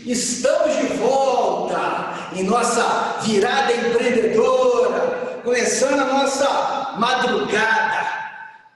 Estamos de volta em nossa virada empreendedora, começando a nossa madrugada,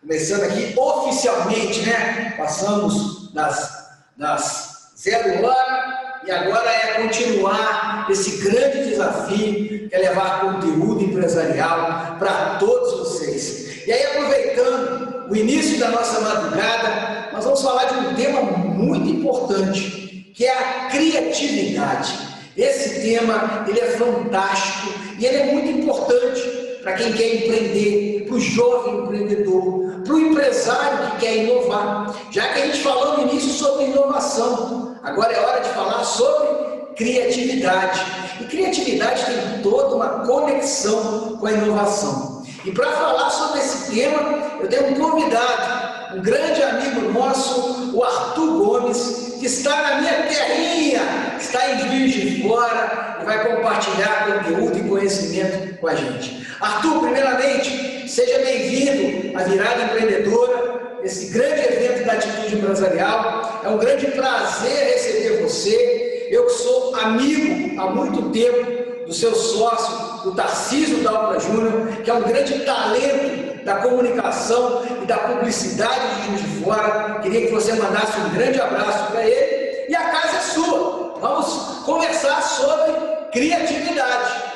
começando aqui oficialmente, né? Passamos das 0 horas e agora é continuar esse grande desafio que é levar conteúdo empresarial para todos vocês. E aí, aproveitando o início da nossa madrugada, nós vamos falar de um tema muito importante, que é a criatividade. Esse tema, ele é fantástico e ele é muito importante para quem quer empreender, para o jovem empreendedor, para o empresário que quer inovar. Já que a gente falou no início sobre inovação, agora é hora de falar sobre criatividade. E criatividade tem toda uma conexão com a inovação. E para falar sobre esse tema, eu tenho um convidado, um grande amigo nosso, o Arthur Gomes, que está na minha terrinha, está em Juiz de Fora e vai compartilhar conteúdo e conhecimento com a gente. Arthur, primeiramente, seja bem-vindo à Virada Empreendedora, esse grande evento da Atitude Empresarial. É um grande prazer receber você. Eu que sou amigo há muito tempo do seu sócio, o Tarcísio Dalva Júnior, que é um grande talento da comunicação e da publicidade de Juiz de Fora. Queria que você mandasse um grande abraço para ele. E a casa é sua. Vamos conversar sobre criatividade.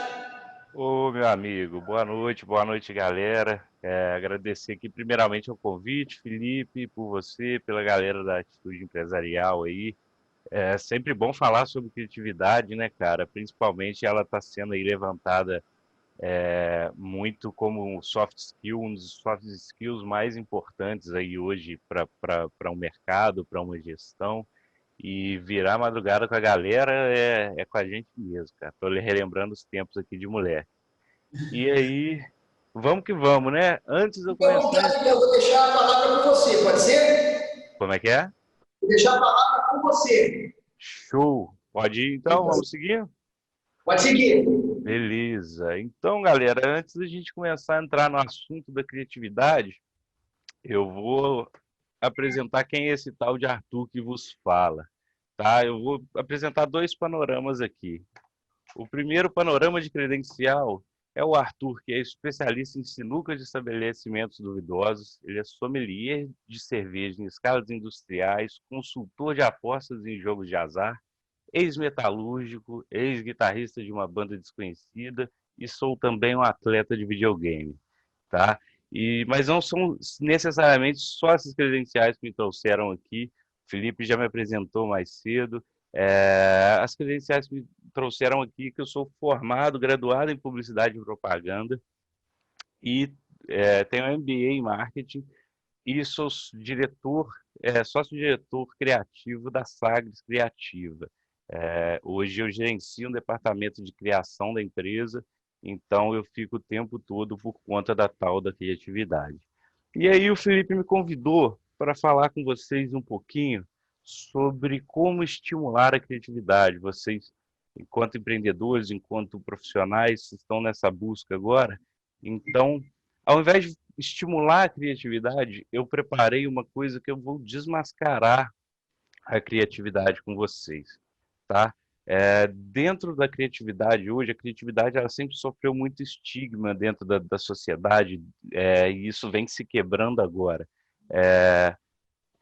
Ô, meu amigo, boa noite, galera. Agradecer aqui primeiramente o convite, Felipe, por você, pela galera da Atitude Empresarial aí. É sempre bom falar sobre criatividade, né, cara? Principalmente ela está sendo aí levantada muito como soft skill, um dos soft skills mais importantes aí hoje para um mercado, para uma gestão. E virar madrugada com a galera é com a gente mesmo, cara. Tô relembrando os tempos aqui de mulher. E aí, vamos que vamos, né? Antes de eu Fique à começar, vontade, eu vou deixar a palavra com você, pode ser? como é que é? Vou deixar a palavra com você. Show! Pode ir então, vamos seguir? Pode seguir. Beleza. Então, galera, antes da gente começar a entrar no assunto da criatividade, eu vou apresentar quem é esse tal de Arthur que vos fala, tá? Eu vou apresentar dois panoramas aqui. O primeiro panorama de credencial é o Arthur, que é especialista em sinuca de estabelecimentos duvidosos. Ele é sommelier de cerveja em escalas industriais, consultor de apostas em jogos de azar, ex-metalúrgico, ex-guitarrista de uma banda desconhecida e sou também um atleta de videogame, tá? Mas não são necessariamente só essas credenciais que me trouxeram aqui. O Felipe já me apresentou mais cedo. As credenciais que me trouxeram aqui, que eu sou formado, graduado em publicidade e propaganda e tenho MBA em marketing e sou diretor, sócio-diretor criativo da Sagres Criativa. Hoje eu gerencio um departamento de criação da empresa, então eu fico o tempo todo por conta da tal da criatividade. E aí o Felipe me convidou para falar com vocês um pouquinho sobre como estimular a criatividade. Vocês, enquanto empreendedores, enquanto profissionais, estão nessa busca agora. Então, ao invés de estimular a criatividade, eu preparei uma coisa que eu vou desmascarar a criatividade com vocês, tá? Dentro da criatividade hoje, a criatividade ela sempre sofreu muito estigma dentro da sociedade, e isso vem se quebrando agora.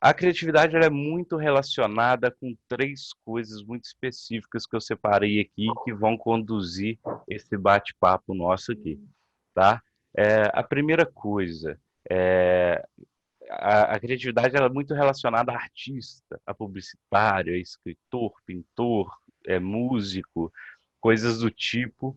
A criatividade ela é muito relacionada com três coisas muito específicas que eu separei aqui que vão conduzir esse bate-papo nosso aqui, tá? A primeira coisa, é, a criatividade ela é muito relacionada a artista, a publicitário, a escritor, pintor, músico, coisas do tipo.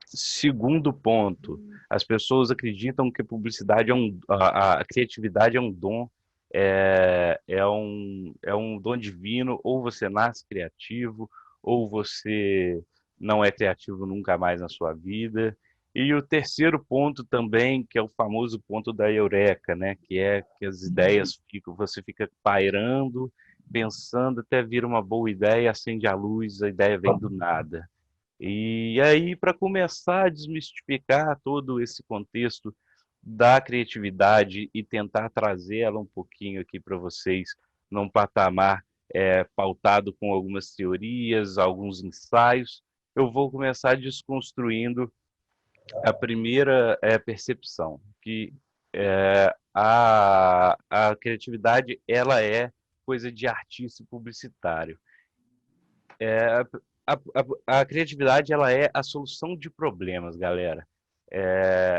Segundo ponto, as pessoas acreditam que a publicidade a criatividade é um dom, é um dom divino, ou você nasce criativo, ou você não é criativo nunca mais na sua vida. E o terceiro ponto também, que é o famoso ponto da eureka, né? Que é que as ideias ficam, você fica pairando, pensando até vir uma boa ideia, acende a luz, a ideia vem do nada. E aí, para começar a desmistificar todo esse contexto da criatividade e tentar trazer ela um pouquinho aqui para vocês num patamar pautado com algumas teorias, alguns ensaios, eu vou começar desconstruindo a primeira percepção, que a criatividade ela é coisa de artista e publicitário. A criatividade ela é a solução de problemas, galera.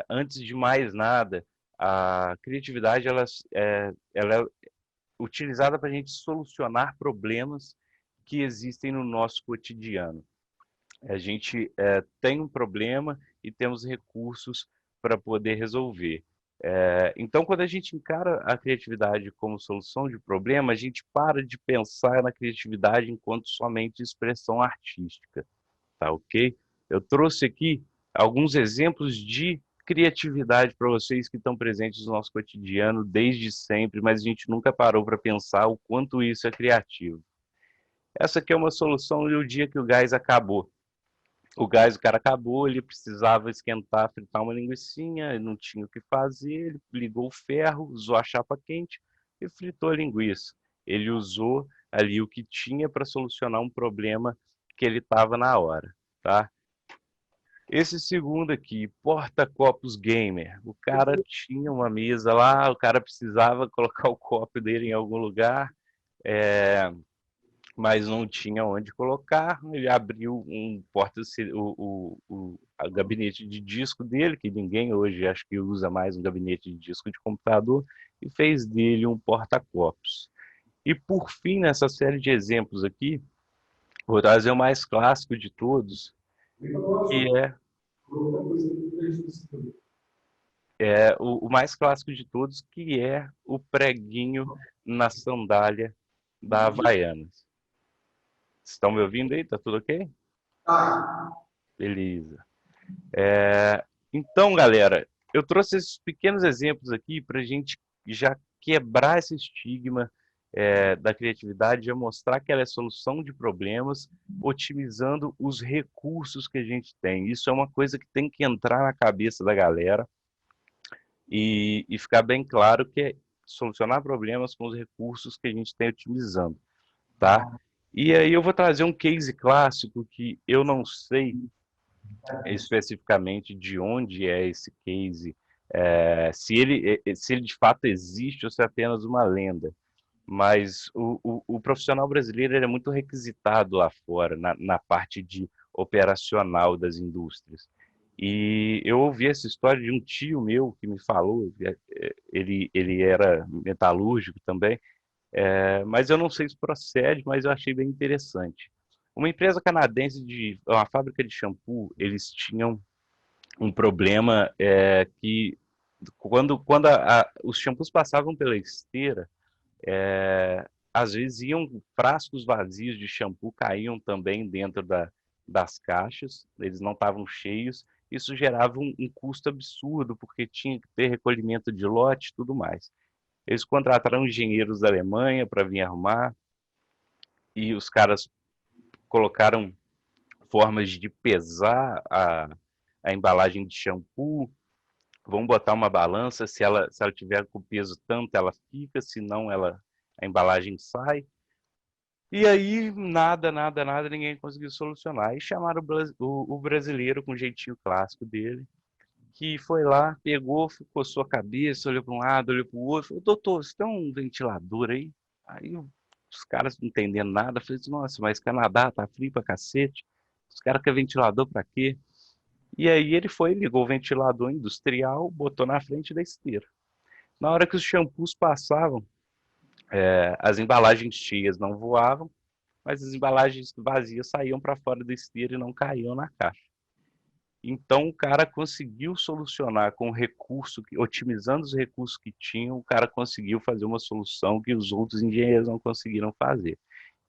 Antes de mais nada, a criatividade ela é utilizada para a gente solucionar problemas que existem no nosso cotidiano. A gente tem um problema e temos recursos para poder resolver. Então, quando a gente encara a criatividade como solução de problema, a gente para de pensar na criatividade enquanto somente expressão artística, tá ok? Eu trouxe aqui alguns exemplos de criatividade para vocês que estão presentes no nosso cotidiano desde sempre, mas a gente nunca parou para pensar o quanto isso é criativo. Essa aqui é uma solução do dia que o gás acabou. O cara acabou, ele precisava esquentar, fritar uma linguicinha, ele não tinha o que fazer, ele ligou o ferro, usou a chapa quente e fritou a linguiça. Ele usou ali o que tinha para solucionar um problema que ele estava na hora, tá? Esse segundo aqui, porta-copos gamer. O cara tinha uma mesa lá, o cara precisava colocar o copo dele em algum lugar, mas não tinha onde colocar. Ele abriu o gabinete de disco dele, que ninguém hoje acho que usa mais um gabinete de disco de computador, e fez dele um porta-copos. E por fim, nessa série de exemplos aqui, vou trazer o mais clássico de todos, que o mais clássico de todos, que é o preguinho na sandália da Havaianas. Estão me ouvindo aí? Tá tudo ok? Beleza. Então, galera, eu trouxe esses pequenos exemplos aqui para a gente já quebrar esse estigma da criatividade, já mostrar que ela é solução de problemas, otimizando os recursos que a gente tem. Isso é uma coisa que tem que entrar na cabeça da galera e ficar bem claro que é solucionar problemas com os recursos que a gente tem otimizando, tá? E aí eu vou trazer um case clássico que eu não sei especificamente de onde é esse case, se ele de fato existe ou se é apenas uma lenda. Mas o profissional brasileiro ele é muito requisitado lá fora, na parte de operacional das indústrias. E eu ouvi essa história de um tio meu que me falou, ele era metalúrgico também, mas eu não sei se procede, mas eu achei bem interessante. Uma empresa canadense uma fábrica de shampoo, eles tinham um problema que quando os shampoos passavam pela esteira, às vezes iam frascos vazios de shampoo caíam também dentro das caixas, eles não estavam cheios, isso gerava um custo absurdo, porque tinha que ter recolhimento de lote e tudo mais. Eles contrataram engenheiros da Alemanha para vir arrumar, e os caras colocaram formas de pesar a embalagem de shampoo, vão botar uma balança, se ela tiver com peso tanto, ela fica, senão a embalagem sai. E aí, nada, ninguém conseguiu solucionar. E chamaram o brasileiro com o jeitinho clássico dele, que foi lá, pegou, coçou a cabeça, olhou para um lado, olhou para o outro, falou, doutor, você tem um ventilador aí? Aí os caras não entendendo nada, falei assim, nossa, mas Canadá tá frio pra cacete, os caras querem ventilador pra quê? E aí ele foi, ligou o ventilador industrial, botou na frente da esteira. Na hora que os shampoos passavam, as embalagens cheias não voavam, mas as embalagens vazias saíam para fora da esteira e não caíam na caixa. Então o cara conseguiu solucionar com o recurso, otimizando os recursos que tinham, o cara conseguiu fazer uma solução que os outros engenheiros não conseguiram fazer.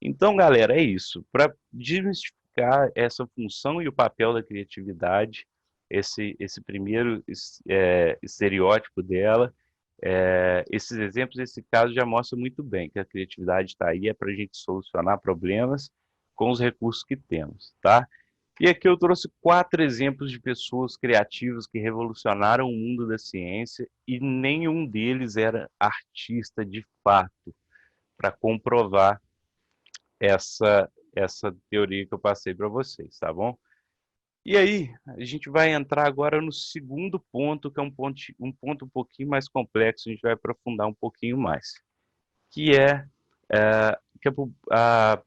Então, galera, é isso. Para desmistificar essa função e o papel da criatividade, esse primeiro estereótipo dela, esses exemplos, esse caso já mostra muito bem que a criatividade está aí, é para a gente solucionar problemas com os recursos que temos, tá? E aqui eu trouxe 4 exemplos de pessoas criativas que revolucionaram o mundo da ciência e nenhum deles era artista de fato, para comprovar essa teoria que eu passei para vocês, tá bom? E aí, a gente vai entrar agora no segundo ponto, que é um ponto um pouquinho mais complexo, a gente vai aprofundar um pouquinho mais, que é, que a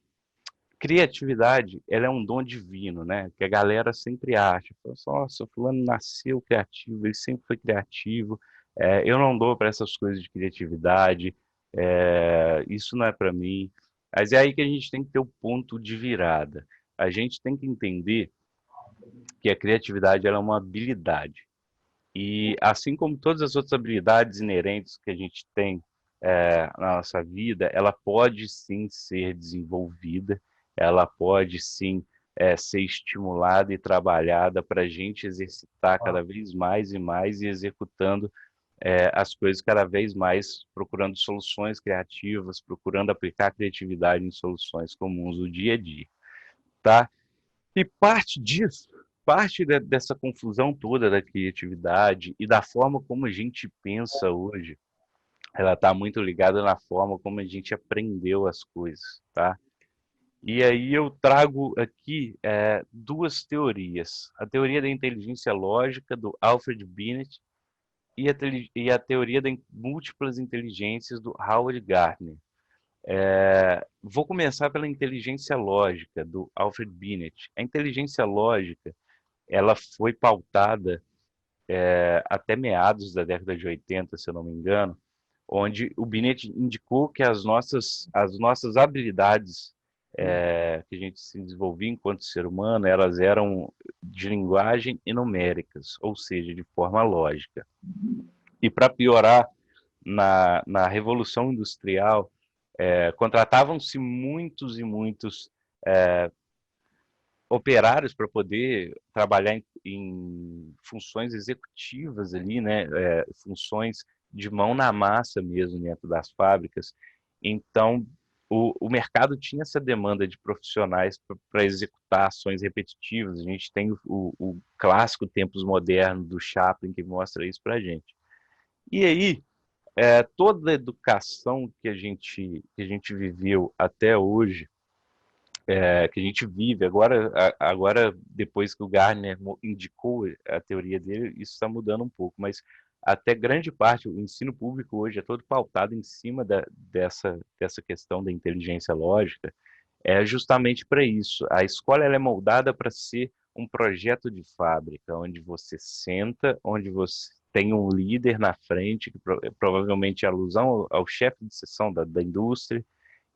criatividade, ela é um dom divino, né? Que a galera sempre acha. Fala assim, nossa, fulano nasceu criativo, ele sempre foi criativo, eu não dou para essas coisas de criatividade, isso não é para mim. Mas é aí que a gente tem que ter o ponto de virada. A gente tem que entender que a criatividade ela é uma habilidade. E assim como todas as outras habilidades inerentes que a gente tem na nossa vida, ela pode sim ser desenvolvida, ela pode sim ser estimulada e trabalhada para a gente exercitar cada vez mais e mais e executando as coisas cada vez mais, procurando soluções criativas, procurando aplicar a criatividade em soluções comuns do dia a dia, tá? E parte disso, dessa confusão toda da criatividade e da forma como a gente pensa hoje, ela está muito ligada na forma como a gente aprendeu as coisas, tá? E aí eu trago aqui duas teorias. A teoria da inteligência lógica, do Alfred Binet, e a teoria das múltiplas inteligências, do Howard Gardner. Vou começar pela inteligência lógica, do Alfred Binet. A inteligência lógica ela foi pautada até meados da década de 80, se eu não me engano, onde o Binet indicou que as nossas habilidades que a gente se desenvolvia enquanto ser humano, elas eram de linguagem e numéricas, ou seja, de forma lógica. E para piorar, na Revolução Industrial, contratavam-se muitos e muitos operários para poder trabalhar em funções executivas ali, né? Funções de mão na massa mesmo dentro das fábricas. Então, o mercado tinha essa demanda de profissionais para executar ações repetitivas. A gente tem o clássico Tempos Modernos do Chaplin que mostra isso para a gente. E aí, toda a educação que a gente viveu até hoje, que a gente vive. Agora, depois que o Gardner indicou a teoria dele, isso está mudando um pouco, mas até grande parte, o ensino público hoje é todo pautado em cima dessa questão da inteligência lógica, justamente para isso. A escola ela é moldada para ser um projeto de fábrica, onde você senta, onde você tem um líder na frente, que provavelmente é alusão ao chefe de seção da indústria,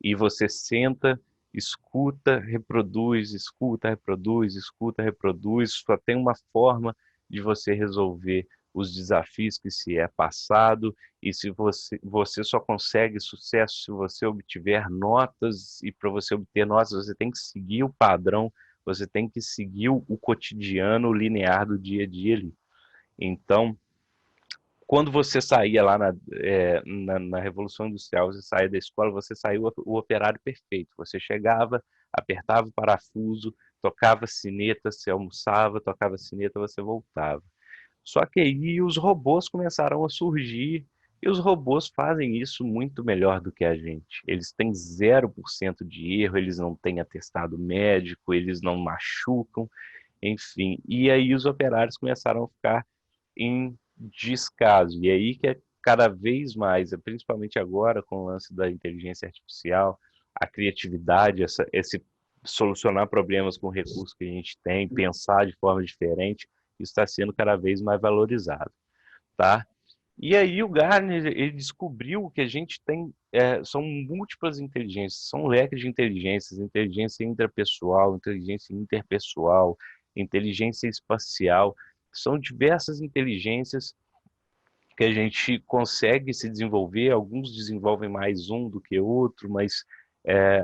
e você senta, escuta, reproduz, escuta, reproduz, escuta, reproduz. Só tem uma forma de você resolver os desafios que se é passado, e se você só consegue sucesso se você obtiver notas, e para você obter notas você tem que seguir o padrão, você tem que seguir o cotidiano linear do dia a dia ali. Então, quando você saía lá na Revolução Industrial, você saía da escola, você saiu o operário perfeito. Você chegava, apertava o parafuso, tocava sineta, você almoçava, tocava sineta, você voltava. Só que aí os robôs começaram a surgir, e os robôs fazem isso muito melhor do que a gente. Eles têm 0% de erro, eles não têm atestado médico, eles não machucam, enfim. E aí os operários começaram a ficar em descaso. E aí que é cada vez mais, principalmente agora com o lance da inteligência artificial, a criatividade, esse solucionar problemas com recursos que a gente tem, pensar de forma diferente, isso está sendo cada vez mais valorizado, tá? E aí o Gardner ele descobriu que a gente tem são múltiplas inteligências, são leques de inteligências, inteligência intrapessoal, inteligência interpessoal, inteligência espacial, são diversas inteligências que a gente consegue se desenvolver. Alguns desenvolvem mais um do que outro, mas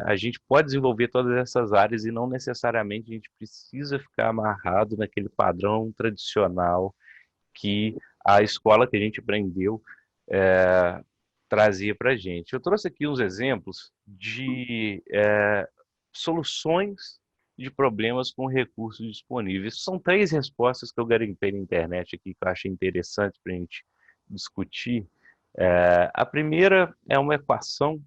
a gente pode desenvolver todas essas áreas e não necessariamente a gente precisa ficar amarrado naquele padrão tradicional que a escola que a gente aprendeu trazia para a gente. Eu trouxe aqui uns exemplos de soluções de problemas com recursos disponíveis. São 3 respostas que eu garimpei na internet aqui, que eu achei interessante para a gente discutir. A primeira é uma equação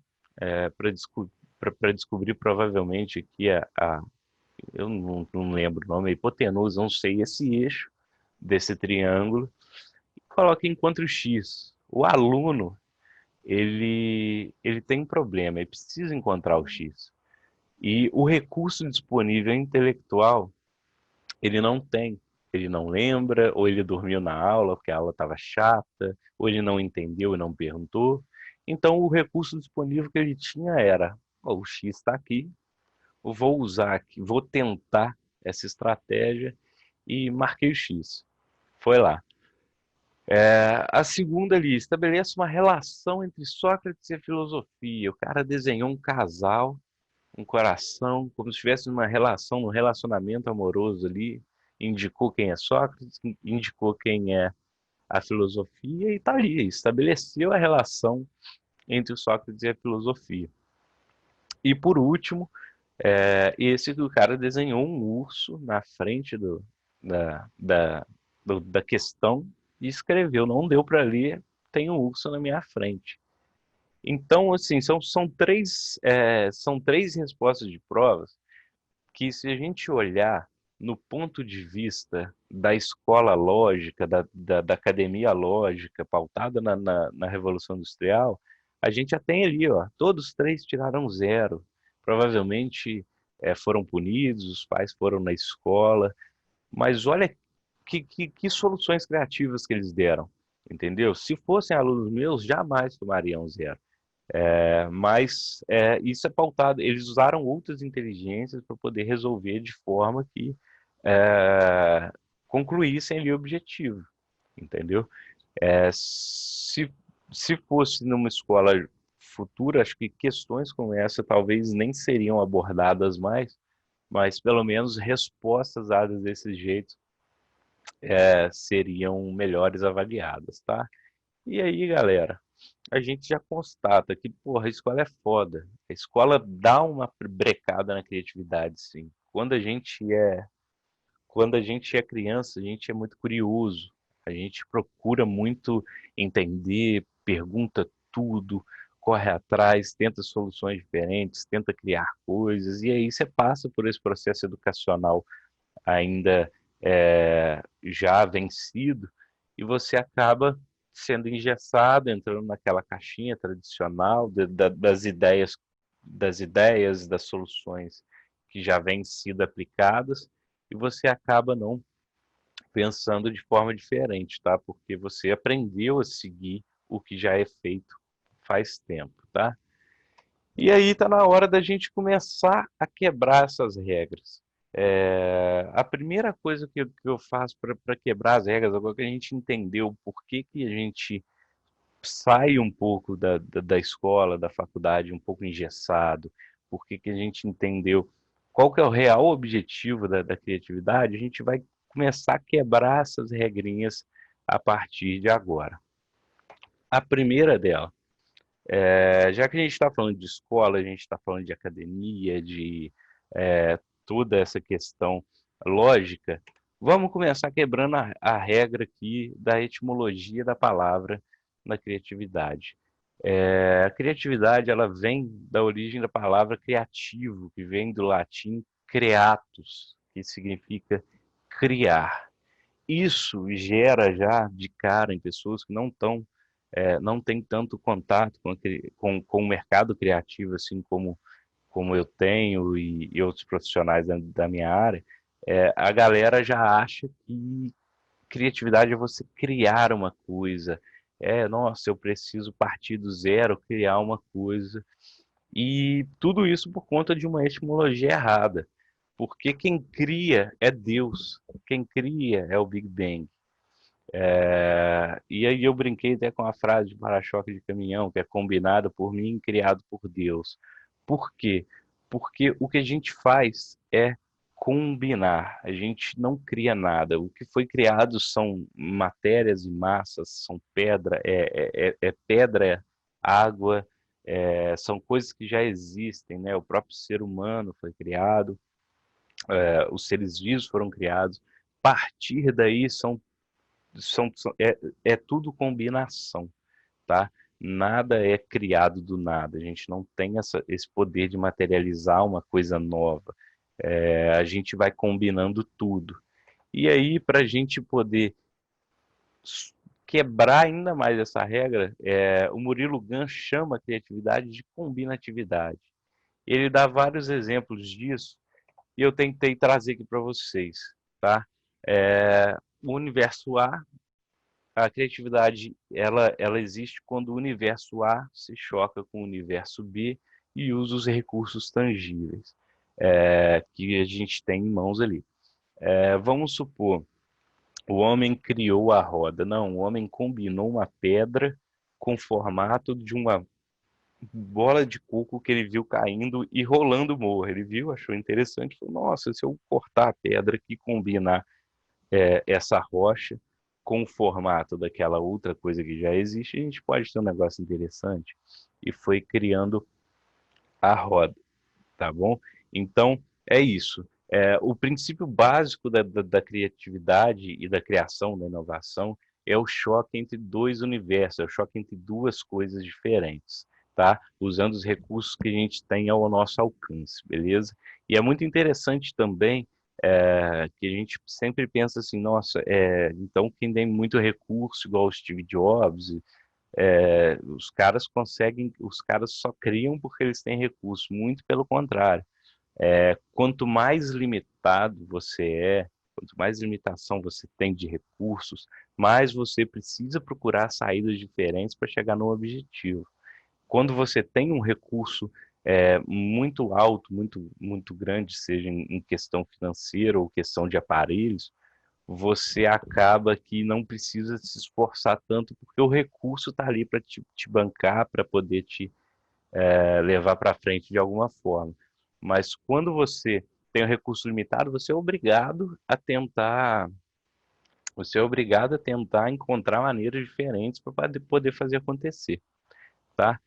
para para descobrir provavelmente aqui eu não lembro o nome, a hipotenusa, não sei, esse eixo desse triângulo, coloca encontra o x. O aluno, ele tem um problema, ele precisa encontrar o x. E o recurso disponível intelectual, ele não tem. Ele não lembra, ou ele dormiu na aula porque a aula estava chata, ou ele não entendeu e não perguntou. Então, o recurso disponível que ele tinha era: "Ó, o X está aqui, eu vou usar aqui, vou tentar essa estratégia", e marquei o X. Foi lá. A segunda ali, estabelece uma relação entre Sócrates e a filosofia. O cara desenhou um casal, um coração, como se estivesse numa relação, num relacionamento amoroso ali. Indicou quem é Sócrates, indicou quem é a filosofia e está ali, estabeleceu a relação entre o Sócrates e a filosofia. E por último, esse que o cara desenhou um urso na frente da questão e escreveu, não deu para ler, tem um urso na minha frente. Então, assim, são três respostas de provas que, se a gente olhar no ponto de vista da escola lógica, da academia lógica, pautada na Revolução Industrial, a gente já tem ali, ó, todos três tiraram zero. Provavelmente foram punidos, os pais foram na escola, mas olha que soluções criativas que eles deram, entendeu? Se fossem alunos meus, jamais tomariam zero. Mas isso é pautado. Eles usaram outras inteligências para poder resolver de forma que concluíssem ali o objetivo, entendeu? Se fosse numa escola futura, acho que questões como essa talvez nem seriam abordadas mais, mas pelo menos respostas dadas desse jeito seriam melhores avaliadas, tá? E aí, galera, a gente já constata que, porra, a escola é foda. A escola dá uma brecada na criatividade, sim. Quando a gente é criança, a gente é muito curioso. A gente procura muito entender, pergunta tudo, corre atrás, tenta soluções diferentes, tenta criar coisas. E aí você passa por esse processo educacional ainda já vencido e você acaba sendo engessado, entrando naquela caixinha tradicional das ideias, das soluções que já vêm sido aplicadas, e você acaba não pensando de forma diferente, tá? Porque você aprendeu a seguir o que já é feito faz tempo, tá? E aí está na hora da gente começar a quebrar essas regras. A primeira coisa que eu faço para quebrar as regras, agora que a gente entendeu por que a gente sai um pouco da escola, da faculdade, um pouco engessado, por que a gente entendeu qual que é o real objetivo da criatividade, a gente vai começar a quebrar essas regrinhas a partir de agora. A primeira dela, já que a gente está falando de escola, a gente está falando de academia, de toda essa questão lógica, vamos começar quebrando a regra aqui da etimologia da palavra na criatividade. A criatividade, ela vem da origem da palavra criativo, que vem do latim creatus, que significa criar. Isso gera já de cara em pessoas que não têm tanto contato com o mercado criativo, assim como eu tenho e outros profissionais da minha área. A galera já acha que criatividade é você criar uma coisa. Nossa, eu preciso partir do zero, criar uma coisa. E tudo isso por conta de uma etimologia errada. Porque quem cria é Deus, quem cria é o Big Bang. E aí eu brinquei até com a frase de para-choque de caminhão, que é combinado por mim, criado por Deus. Por quê? Porque o que a gente faz é combinar, a gente não cria nada. O que foi criado são matérias e massas, são pedra, é pedra, água, são coisas que já existem, né? O próprio ser humano foi criado, os seres vivos foram criados. A partir daí é tudo combinação, tá? Nada é criado do nada. A gente não tem esse poder de materializar uma coisa nova. A gente vai combinando tudo. E aí, para a gente poder quebrar ainda mais essa regra, o Murilo Gun chama a criatividade de combinatividade. Ele dá vários exemplos disso e eu tentei trazer aqui para vocês, tá? O universo a criatividade, ela existe quando o universo A se choca com o universo B e usa os recursos tangíveis que a gente tem em mãos ali. Vamos supor, o homem criou a roda. Não, o homem combinou uma pedra com o formato de uma bola de coco que ele viu caindo e rolando o morro. Ele viu, achou interessante, falou, nossa, se eu cortar a pedra aqui e combinar essa rocha com o formato daquela outra coisa que já existe, a gente pode ter um negócio interessante. E foi criando a roda, tá bom? Então, é isso. O princípio básico da criatividade e da criação, da inovação, é o choque entre dois universos, é o choque entre duas coisas diferentes, tá? Usando os recursos que a gente tem ao nosso alcance, beleza? E é muito interessante também que a gente sempre pensa assim, nossa, então quem tem muito recurso, igual o Steve Jobs, os caras conseguem, os caras só criam porque eles têm recurso, muito pelo contrário. Quanto mais limitado você quanto mais limitação você tem de recursos, mais você precisa procurar saídas diferentes para chegar no objetivo. Quando você tem um recurso muito alto, muito grande, seja em questão financeira ou questão de aparelhos, você acaba que não precisa se esforçar tanto, porque o recurso está ali para te bancar, para poder te levar para frente de alguma forma. Mas quando você tem um recurso limitado, você é obrigado a tentar encontrar maneiras diferentes para poder fazer acontecer, tá?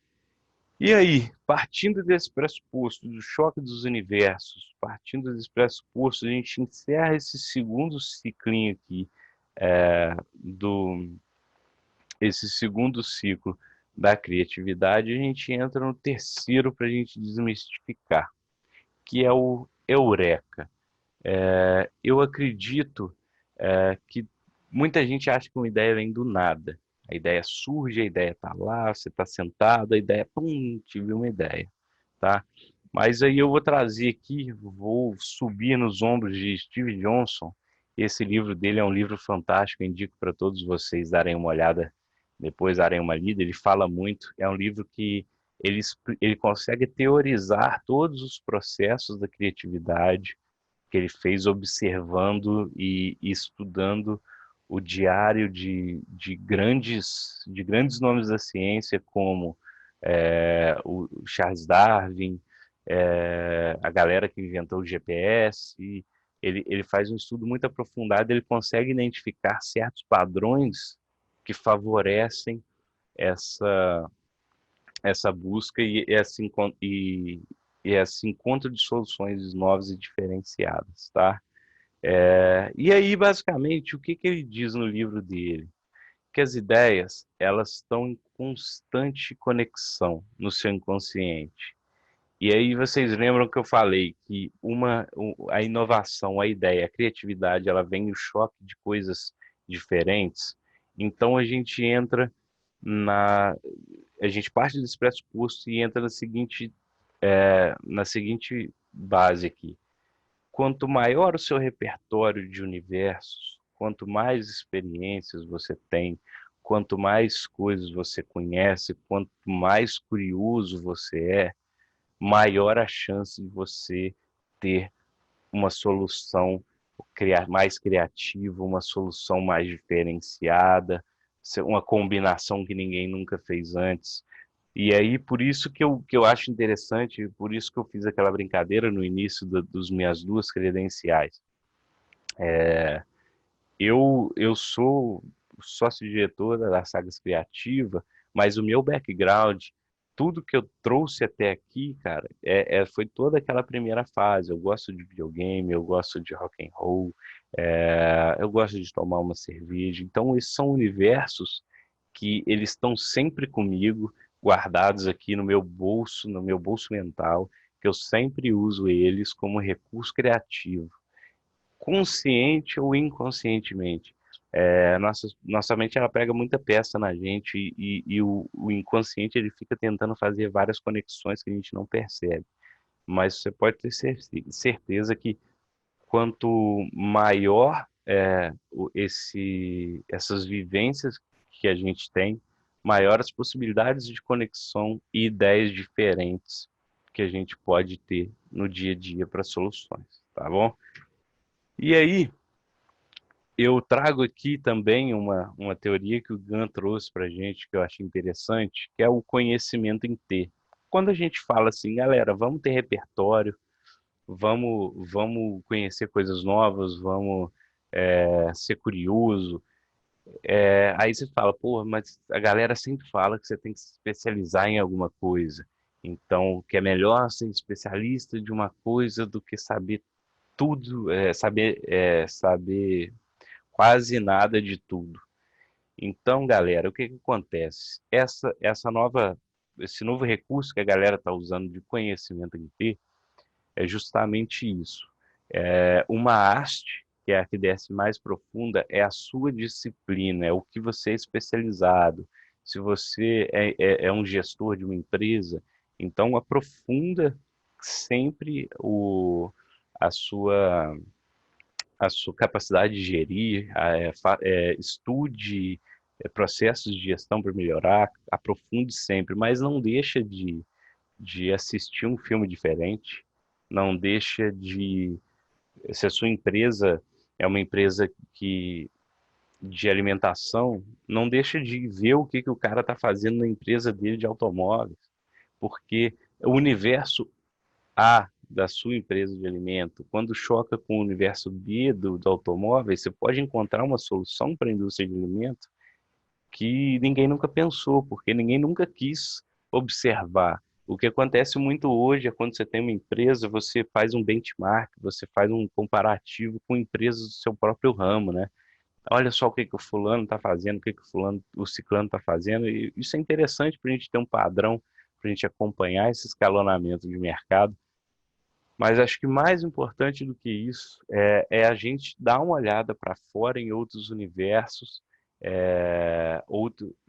E aí, partindo desse pressuposto do choque dos universos, partindo desse pressuposto, a gente encerra esse segundo ciclinho aqui, do esse segundo ciclo da criatividade, a gente entra no terceiro para a gente desmistificar, que é o Eureka. Eu acredito que muita gente acha que uma ideia vem do nada. A ideia surge, a ideia está lá, você está sentado, a ideia, pum, tive uma ideia, tá? Mas aí eu vou trazer aqui, vou subir nos ombros de Steve Johnson. Esse livro dele é um livro fantástico, eu indico para todos vocês darem uma olhada, depois darem uma lida. Ele fala muito, é um livro que ele consegue teorizar todos os processos da criatividade que ele fez observando e estudando o diário de grandes nomes da ciência, como o Charles Darwin, a galera que inventou o GPS. Ele faz um estudo muito aprofundado, ele consegue identificar certos padrões que favorecem essa, essa busca e esse encontro de soluções novas e diferenciadas, tá? E aí, basicamente, o que ele diz no livro dele? Que as ideias, elas estão em constante conexão no seu inconsciente. E aí vocês lembram que eu falei que a inovação, a ideia, a criatividade, ela vem no choque de coisas diferentes. Então na, a gente parte desse pressuposto e entra na seguinte base aqui. Quanto maior o seu repertório de universos, quanto mais experiências você tem, quanto mais coisas você conhece, quanto mais curioso você maior a chance de você ter uma solução mais criativa, uma solução mais diferenciada, uma combinação que ninguém nunca fez antes. E aí, por isso que eu acho interessante, por isso que eu fiz aquela brincadeira no início dos minhas duas credenciais. Eu sou sócio-diretor da Sagas Criativa, mas o meu background, tudo que eu trouxe até aqui, cara, foi toda aquela primeira fase. Eu gosto de videogame, eu gosto de rock and roll, eu gosto de tomar uma cerveja. Então, esses são universos que eles estão sempre comigo, guardados aqui no meu bolso mental, que eu sempre uso eles como recurso criativo, consciente ou inconscientemente. Nossa mente ela pega muita peça na gente e o inconsciente ele fica tentando fazer várias conexões que a gente não percebe. Mas você pode ter certeza que quanto maior essas vivências que a gente tem, maior as possibilidades de conexão e ideias diferentes que a gente pode ter no dia a dia para soluções, tá bom? E aí, eu trago aqui também uma teoria que o Gunn trouxe para a gente, que eu achei interessante, que é o conhecimento em T. Quando a gente fala assim, galera, vamos ter repertório, vamos conhecer coisas novas, vamos ser curioso. Aí você fala, pô, mas a galera sempre fala que você tem que se especializar em alguma coisa. Então, que é melhor ser especialista de uma coisa do que saber tudo, saber quase nada de tudo. Então, galera, o que que acontece? Esse novo recurso que a galera está usando de conhecimento em T é justamente isso. Uma haste, que é a que desce mais profunda, é a sua disciplina, é o que você é especializado. Se você é um gestor de uma empresa, então aprofunda sempre a sua a sua capacidade de gerir, estude processos de gestão para melhorar, aprofunde sempre, mas não deixa de assistir um filme diferente, não deixa se a sua empresa é uma empresa de alimentação, não deixa de ver o que o cara está fazendo na empresa dele de automóveis, porque o universo A da sua empresa de alimento, quando choca com o universo B dos automóveis, você pode encontrar uma solução para a indústria de alimento que ninguém nunca pensou, porque ninguém nunca quis observar. O que acontece muito hoje é quando você tem uma empresa, você faz um benchmark, você faz um comparativo com empresas do seu próprio ramo, né? Olha só o que que o fulano está fazendo, o que que o ciclano está fazendo, e isso é interessante para a gente ter um padrão, para a gente acompanhar esse escalonamento de mercado. Mas acho que mais importante do que isso é a gente dar uma olhada para fora em outros universos,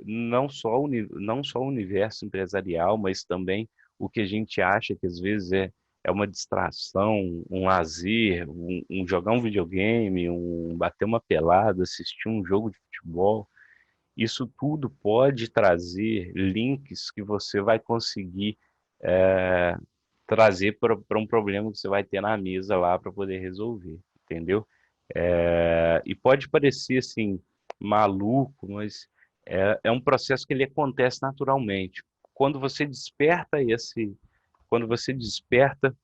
não só o universo empresarial, mas também o que a gente acha que às vezes é uma distração, um lazer, um jogar um videogame, bater uma pelada, assistir um jogo de futebol. Isso tudo pode trazer links que você vai conseguir é, trazer para um problema que você vai ter na mesa lá para poder resolver, entendeu? E pode parecer assim maluco, mas é um processo que ele acontece naturalmente. Quando você desperta quando você desperta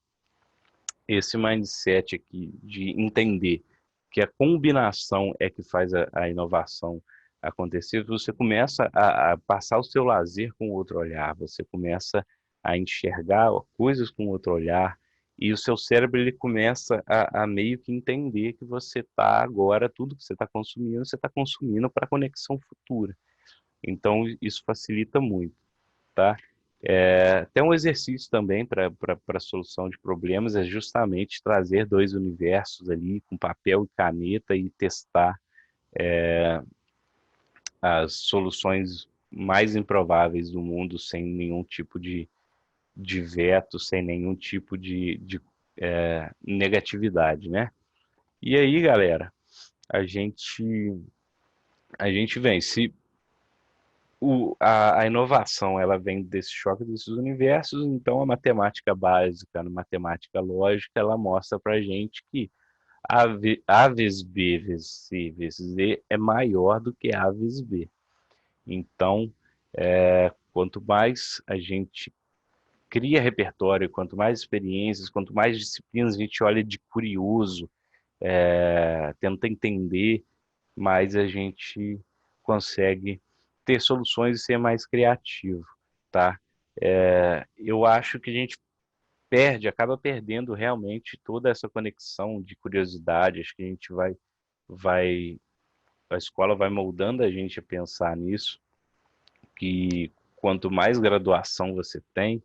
esse mindset aqui de entender que a combinação é que faz a inovação acontecer, você começa a passar o seu lazer com outro olhar, você começa a enxergar coisas com outro olhar, e o seu cérebro ele começa a meio que entender que você está agora, tudo que você está consumindo para conexão futura. Então, isso facilita muito, tá? Até um exercício também para a solução de problemas é justamente trazer dois universos ali com papel e caneta e testar as soluções mais improváveis do mundo sem nenhum tipo de veto, sem nenhum tipo de negatividade, né? E aí, galera, a gente, a gente vem. Se a inovação ela vem desse choque desses universos, então a matemática básica, a matemática lógica, ela mostra para a gente que A vezes B vezes C vezes D é maior do que A vezes B. Então, quanto mais a gente cria repertório, quanto mais experiências, quanto mais disciplinas a gente olha de curioso, tenta entender, mais a gente consegue ter soluções e ser mais criativo, tá? Eu acho que a gente acaba perdendo realmente toda essa conexão de curiosidade. Acho que a gente vai, a escola vai moldando a gente a pensar nisso, que quanto mais graduação você tem,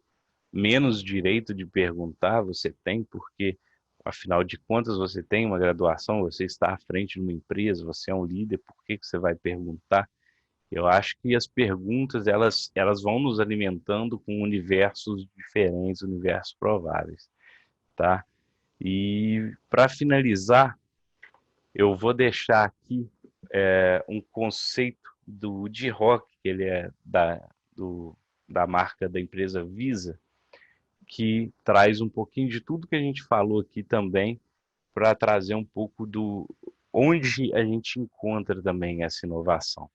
menos direito de perguntar você tem, porque, afinal de contas, você tem uma graduação, você está à frente de uma empresa, você é um líder, por que que você vai perguntar? Eu acho que as perguntas, elas vão nos alimentando com universos diferentes, universos prováveis, tá? E, para finalizar, eu vou deixar aqui um conceito do D-Rock, que ele é da marca da empresa Visa, que traz um pouquinho de tudo que a gente falou aqui também, para trazer um pouco do onde a gente encontra também essa inovação,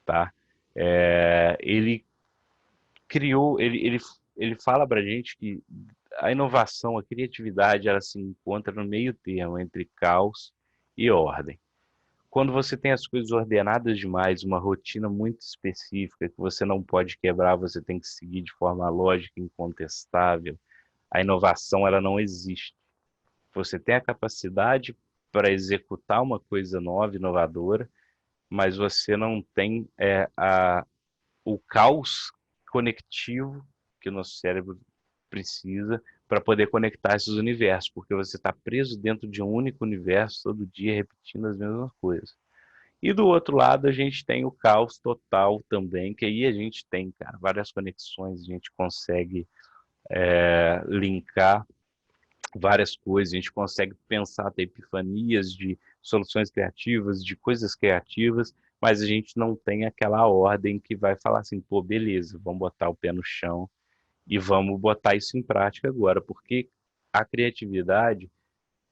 tá? Ele criou, ele fala para a gente que a inovação, a criatividade, ela se encontra no meio termo entre caos e ordem. Quando você tem as coisas ordenadas demais, uma rotina muito específica que você não pode quebrar, você tem que seguir de forma lógica, incontestável, a inovação ela não existe. Você tem a capacidade para executar uma coisa nova, inovadora, mas você não tem o caos conectivo que o nosso cérebro precisa para poder conectar esses universos, porque você está preso dentro de um único universo todo dia repetindo as mesmas coisas. E do outro lado a gente tem o caos total também, que aí a gente tem, cara, várias conexões, a gente consegue linkar várias coisas, a gente consegue pensar, ter epifanias de soluções criativas, de coisas criativas, mas a gente não tem aquela ordem que vai falar assim, pô, beleza, vamos botar o pé no chão e vamos botar isso em prática agora, porque a criatividade,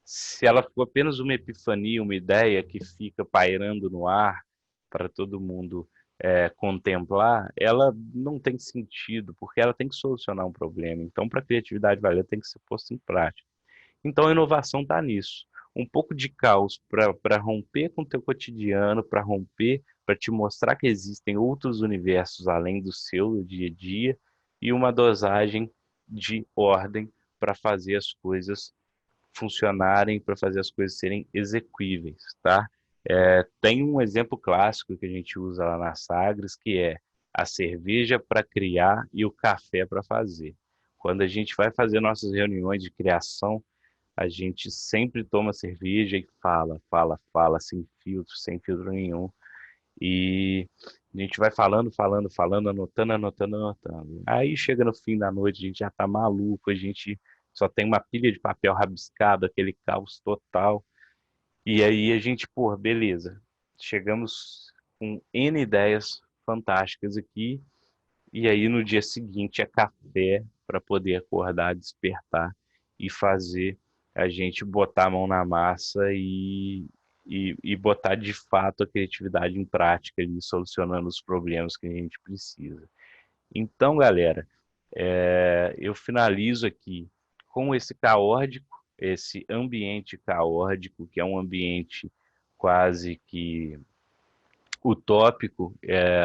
se ela for apenas uma epifania, uma ideia que fica pairando no ar para todo mundo contemplar, ela não tem sentido, porque ela tem que solucionar um problema. Então, para a criatividade valer, tem que ser posta em prática. Então, a inovação está nisso. Um pouco de caos para romper com o teu cotidiano, para romper, para te mostrar que existem outros universos além do seu, do dia a dia, e uma dosagem de ordem para fazer as coisas funcionarem, para fazer as coisas serem execuíveis, tá? Tem um exemplo clássico que a gente usa lá na Sagres, que é a cerveja para criar e o café para fazer. Quando a gente vai fazer nossas reuniões de criação, a gente sempre toma cerveja e fala, fala, fala, sem filtro nenhum. E a gente vai falando, falando, falando, anotando, anotando, anotando. Aí chega no fim da noite, a gente já tá maluco, a gente só tem uma pilha de papel rabiscado, aquele caos total. E aí a gente, pô, beleza. Chegamos com N ideias fantásticas aqui. E aí no dia seguinte é café para poder acordar, despertar e fazer a gente botar a mão na massa e botar de fato a criatividade em prática ali, solucionando os problemas que a gente precisa. Então, galera, eu finalizo aqui com esse caórdico, esse ambiente caórdico, que é um ambiente quase que utópico.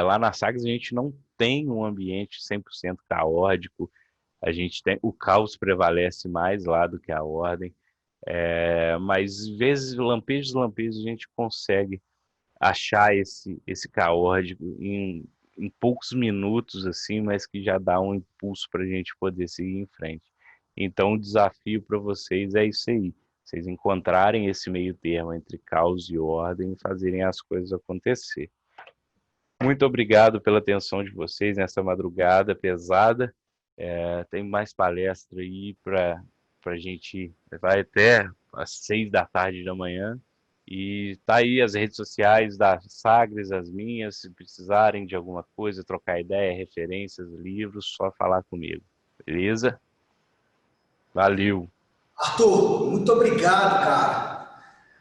Lá na Sagres a gente não tem um ambiente 100% caórdico, a gente tem, o caos prevalece mais lá do que a ordem, mas vezes, lampejos, lampejos, a gente consegue achar esse caórdico em poucos minutos, assim, mas que já dá um impulso para a gente poder seguir em frente. Então, o desafio para vocês é isso aí, vocês encontrarem esse meio termo entre caos e ordem e fazerem as coisas acontecer. Muito obrigado pela atenção de vocês nessa madrugada pesada. Tem mais palestra aí para a gente, vai até às 6 da tarde da manhã. E tá aí as redes sociais da Sagres, as minhas, se precisarem de alguma coisa, trocar ideia, referências, livros, só falar comigo. Beleza? Valeu. Arthur, muito obrigado, cara.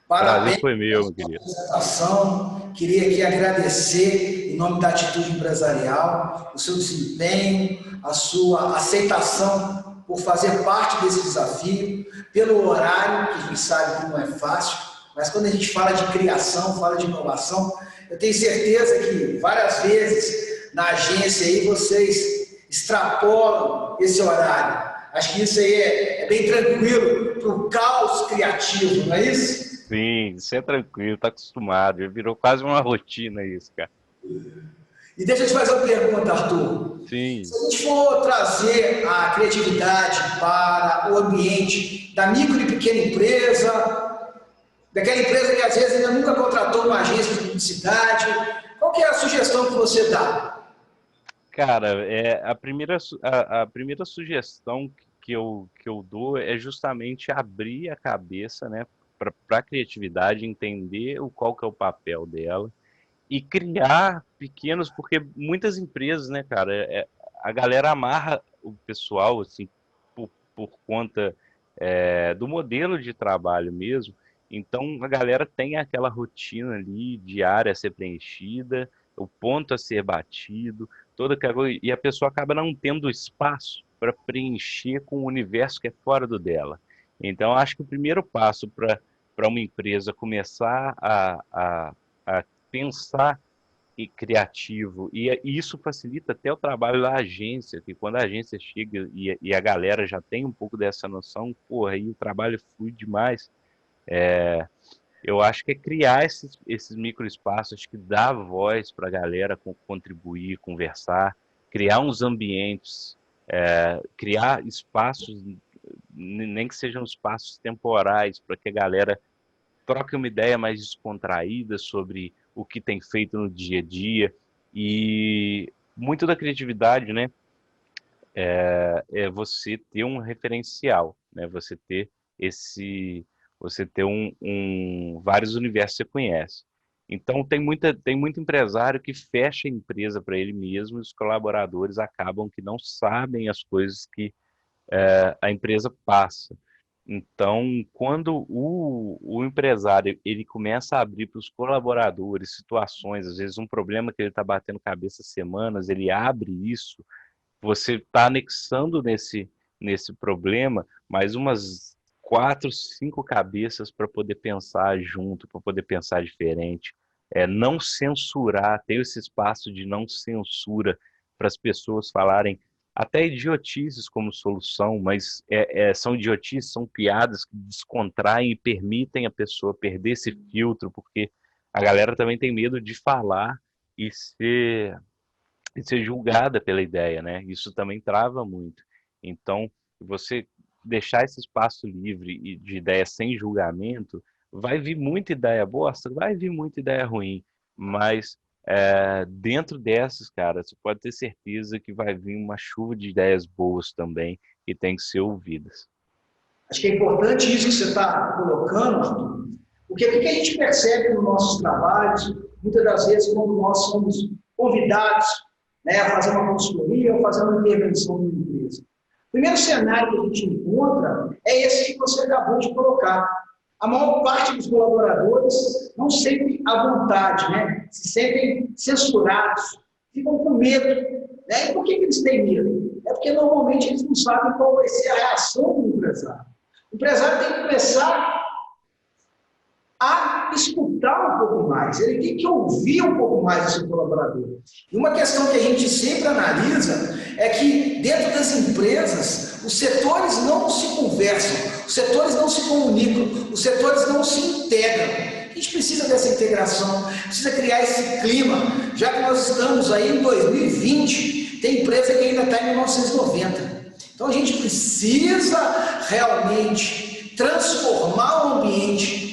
Prazer Parabéns foi meu, pela meu sua querido. apresentação. Queria aqui agradecer, em nome da Atitude Empresarial, o seu desempenho, a sua aceitação por fazer parte desse desafio, pelo horário, que a gente sabe que não é fácil, mas quando a gente fala de criação, fala de inovação, eu tenho certeza que várias vezes na agência aí vocês extrapolam esse horário. Acho que isso aí é bem tranquilo para o caos criativo, não é isso? Sim, você é tranquilo, tá acostumado. Virou quase uma rotina isso, cara. E deixa eu te fazer uma pergunta, Arthur. Sim. Se a gente for trazer a criatividade para o ambiente da micro e pequena empresa, daquela empresa que às vezes ainda nunca contratou uma agência de publicidade, qual que é a sugestão que você dá? Cara, a primeira sugestão que eu dou é justamente abrir a cabeça, né, para a criatividade, entender qual que é o papel dela e criar pequenos, porque muitas empresas, né, cara, a galera amarra o pessoal, assim, por conta do modelo de trabalho mesmo. Então, a galera tem aquela rotina ali diária a ser preenchida, o ponto a ser batido, toda aquela coisa, e a pessoa acaba não tendo espaço para preencher com o universo que é fora do dela. Então, acho que o primeiro passo para uma empresa começar a pensar e criativo, e isso facilita até o trabalho da agência, que quando a agência chega e a galera já tem um pouco dessa noção, porra, aí o trabalho flui demais. Eu acho que é criar esses microespaços que dá voz para a galera contribuir, conversar, criar uns ambientes, criar espaços, nem que sejam espaços temporais, para que a galera troque uma ideia mais descontraída sobre o que tem feito no dia a dia. E muito da criatividade, né, é você ter um referencial, né, esse, você ter vários universos que você conhece. Então tem muito empresário que fecha a empresa para ele mesmo e os colaboradores acabam que não sabem as coisas que a empresa passa. Então, quando o empresário ele começa a abrir para os colaboradores situações, às vezes um problema que ele está batendo cabeça há semanas, ele abre isso, você está anexando nesse problema mais umas 4, 5 cabeças para poder pensar junto, para poder pensar diferente. Não censurar, ter esse espaço de não censura para as pessoas falarem até idiotices como solução, mas são idiotices, são piadas que descontraem e permitem a pessoa perder esse filtro, porque a galera também tem medo de falar e ser julgada pela ideia, né? Isso também trava muito. Então, você deixar esse espaço livre e de ideia sem julgamento, vai vir muita ideia bosta, vai vir muita ideia ruim, mas dentro dessas, cara, você pode ter certeza que vai vir uma chuva de ideias boas também que tem que ser ouvidas. Acho que é importante isso que você está colocando, Arthur, porque o que a gente percebe nos nossos trabalhos, muitas das vezes, quando nós somos convidados, né, a fazer uma consultoria ou fazer uma intervenção numa empresa. O primeiro cenário que a gente encontra é esse que você acabou de colocar. A maior parte dos colaboradores não sentem à vontade, né? Se sentem censurados, ficam com medo. Né? E por que eles têm medo? É porque normalmente eles não sabem qual vai ser a reação do empresário. O empresário tem que começar a escutar um pouco mais, ele tem que ouvir um pouco mais do seu colaborador. E uma questão que a gente sempre analisa é que dentro das empresas, os setores não se conversam, os setores não se comunicam, os setores não se integram. A gente precisa dessa integração, precisa criar esse clima, já que nós estamos aí em 2020, tem empresa que ainda está em 1990. Então a gente precisa realmente transformar o ambiente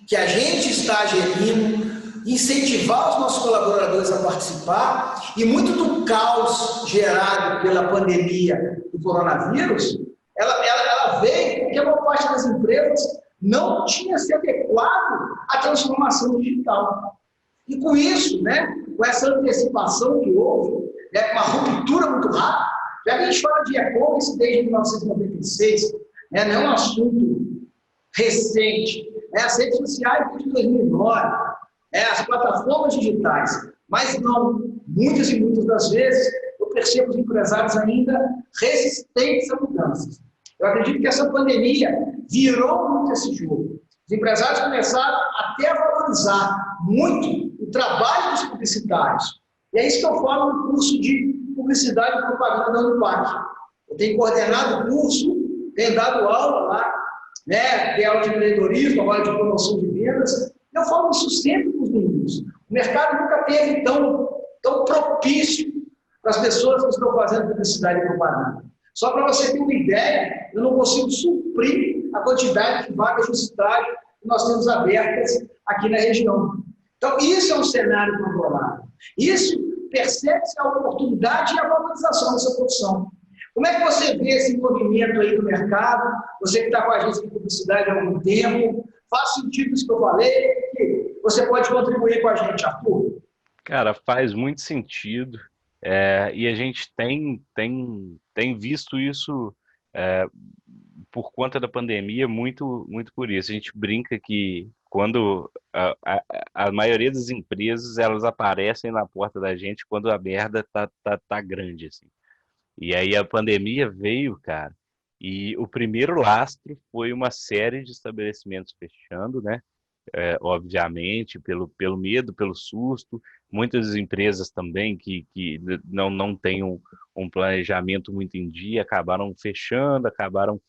que a gente está gerindo, incentivar os nossos colaboradores a participar, e muito do caos gerado pela pandemia do coronavírus, ela veio porque a maior parte das empresas não tinha se adequado à transformação digital. E com isso, né, com essa antecipação que houve, né, uma ruptura muito rápida, já que a gente fala de e-commerce desde 1996, né, não é um assunto recente, as redes sociais desde 2009, as plataformas digitais, mas não, muitas e muitas das vezes, eu percebo os empresários ainda resistentes a mudanças. Eu acredito que essa pandemia virou muito esse jogo. Os empresários começaram até a valorizar muito o trabalho dos publicitários. E é isso que eu falo no curso de Publicidade e Propaganda da Uniplac. Eu tenho coordenado o curso, tenho dado aula lá, né, de aula de empreendedorismo, agora de promoção de vendas. Eu falo isso sempre com os meninos. O mercado nunca teve tão tão propício para as pessoas que estão fazendo publicidade e propaganda. Só para você ter uma ideia, eu não consigo suprir a quantidade de vagas de estágio que nós temos abertas aqui na região. Então, isso é um cenário controlado. Isso percebe-se a oportunidade e a valorização dessa profissão. Como é que você vê esse movimento aí do mercado? Você que está com a agência de publicidade há algum tempo, faz sentido isso que eu falei? Que você pode contribuir com a gente, Arthur? Cara, faz muito sentido. E a gente tem visto isso por conta da pandemia, muito por isso. A gente brinca que quando a maioria das empresas elas aparecem na porta da gente quando a merda tá grande, assim. E aí a pandemia veio, cara, e o primeiro lastro foi uma série de estabelecimentos fechando, né? Obviamente, pelo medo, pelo susto. Muitas empresas também que não têm um planejamento muito em dia, acabaram fechando, acabaram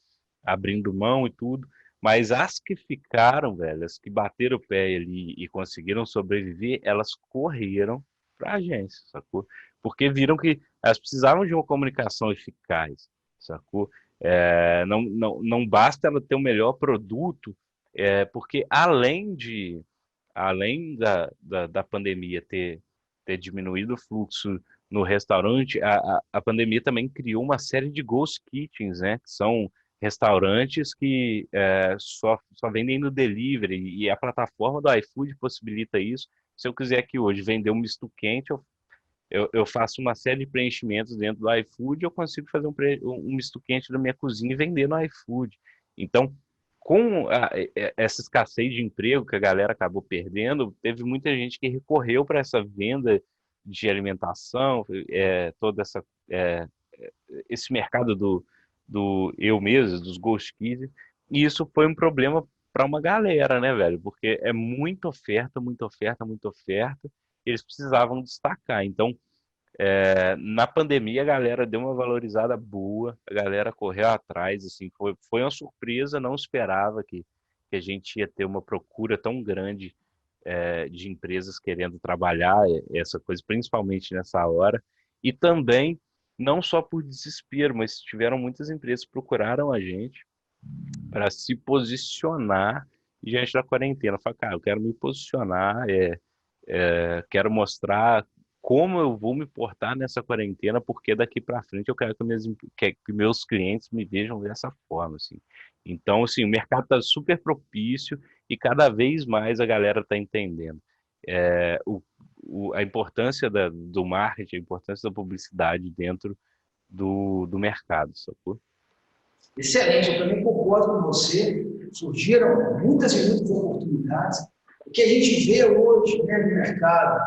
abrindo mão e tudo. Mas as que ficaram, velho, as que bateram o pé ali e conseguiram sobreviver, elas correram para a agência, sacou? Porque viram que elas precisavam de uma comunicação eficaz, sacou? Não basta ela ter o melhor produto, porque além da pandemia ter diminuído o fluxo no restaurante, a pandemia também criou uma série de ghost kitchens, né? Que são restaurantes que só vendem no delivery, e a plataforma do iFood possibilita isso. Se eu quiser aqui hoje vender um misto quente, eu faço uma série de preenchimentos dentro do iFood, eu consigo fazer um misto quente na minha cozinha e vender no iFood. Então, com essa escassez de emprego que a galera acabou perdendo, teve muita gente que recorreu para essa venda de alimentação, todo esse mercado do eu mesmo, dos ghost kitchen, e isso foi um problema para uma galera, né, velho? Porque é muita oferta, muita oferta, muita oferta, e eles precisavam destacar. Então, na pandemia, a galera deu uma valorizada boa, a galera correu atrás, assim, foi uma surpresa, não esperava que a gente ia ter uma procura tão grande de empresas querendo trabalhar essa coisa, principalmente nessa hora, e também, não só por desespero, mas tiveram muitas empresas que procuraram a gente para se posicionar diante da quarentena. Falaram, cara, eu quero me posicionar, quero mostrar como eu vou me portar nessa quarentena, porque daqui para frente eu quero que meus clientes me vejam dessa forma, assim. Então, assim, o mercado está super propício e cada vez mais a galera está entendendo a importância do marketing, a importância da publicidade dentro do mercado, sacou? Excelente, eu também concordo com você. Surgiram muitas e muitas oportunidades. O que a gente vê hoje, né, no mercado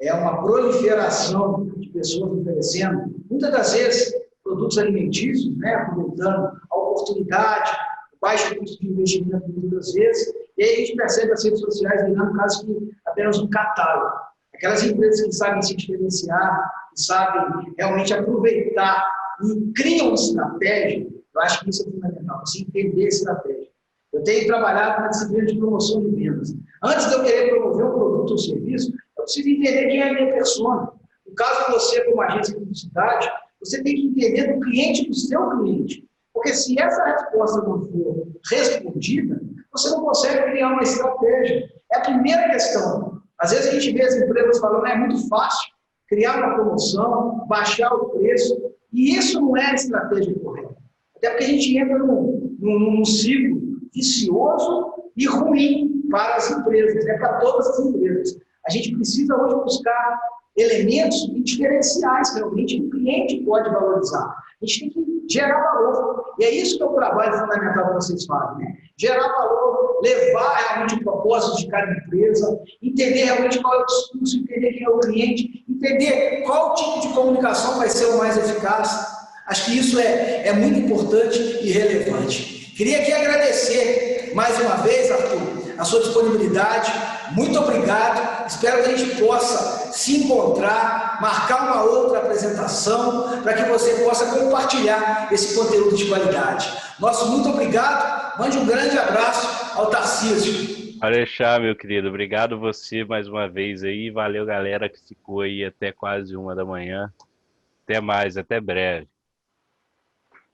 é uma proliferação de pessoas oferecendo, muitas das vezes, produtos alimentícios, né, aproveitando a oportunidade, o baixo custo de investimento muitas vezes, e aí a gente percebe as redes sociais virando quase que apenas um catálogo. Aquelas empresas que sabem se diferenciar, que sabem realmente aproveitar e criam uma estratégia, eu acho que isso é fundamental, você entender a estratégia. Eu tenho trabalhado na disciplina de promoção de vendas. Antes de eu querer promover um produto ou serviço, eu preciso entender quem é a minha persona. No caso de você, como agência de publicidade, você tem que entender do cliente do seu cliente. Porque se essa resposta não for respondida, você não consegue criar uma estratégia. É a primeira questão. Às vezes a gente vê as empresas falando, é muito fácil criar uma promoção, baixar o preço, e isso não é a estratégia correta. Até porque a gente entra num ciclo vicioso e ruim para as empresas, para todas as empresas. A gente precisa hoje buscar elementos diferenciais, realmente, que o cliente pode valorizar. A gente tem que gerar valor. E é isso que é o trabalho fundamental que vocês fazem, né? Gerar valor, levar realmente o propósito de cada empresa, entender realmente qual é o discurso, entender quem é o cliente, entender qual tipo de comunicação vai ser o mais eficaz. Acho que isso é muito importante e relevante. Queria aqui agradecer mais uma vez, Arthur, a sua disponibilidade. Muito obrigado. Espero que a gente possa se encontrar, marcar uma outra apresentação, para que você possa compartilhar esse conteúdo de qualidade. Nosso muito obrigado. Mande um grande abraço ao Tarcísio. Pode deixar, meu querido. Obrigado você mais uma vez aí. Valeu, galera, que ficou aí até quase 1 da manhã. Até mais, até breve.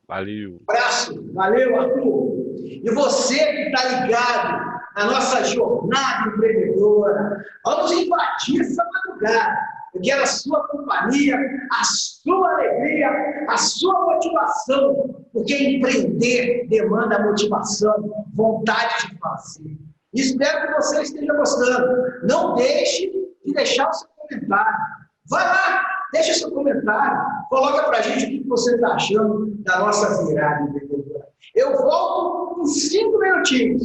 Valeu. Abraço, valeu, Arthur. E você que está ligado na nossa jornada empreendedora, vamos invadir essa madrugada. Eu quero a sua companhia, a sua alegria, a sua motivação, porque empreender demanda motivação, vontade de fazer. Espero que você esteja gostando. Não deixe de deixar o seu comentário. Vai lá, deixa seu comentário, coloca para a gente o que você está achando da nossa virada empreendedora. Eu volto em 5 minutinhos.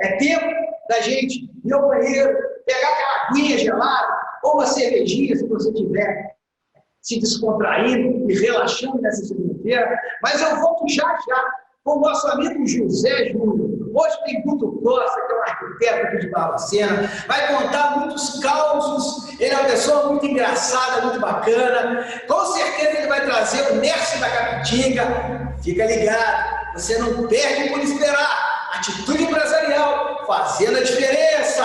É tempo da gente ir ao banheiro, pegar aquela aguinha gelada ou uma cervejinha, se você tiver se descontraindo e relaxando nessa segunda-feira. Mas eu volto já com o nosso amigo José Júnior. Hoje tem Guto Costa, que é um arquiteto aqui de Barbacena, vai contar muitos causos. Ele é uma pessoa muito engraçada, muito bacana. Com certeza ele vai trazer o Nércio da Capitinga. Fica ligado, você não perde por esperar. Atitude empresarial, fazendo a diferença.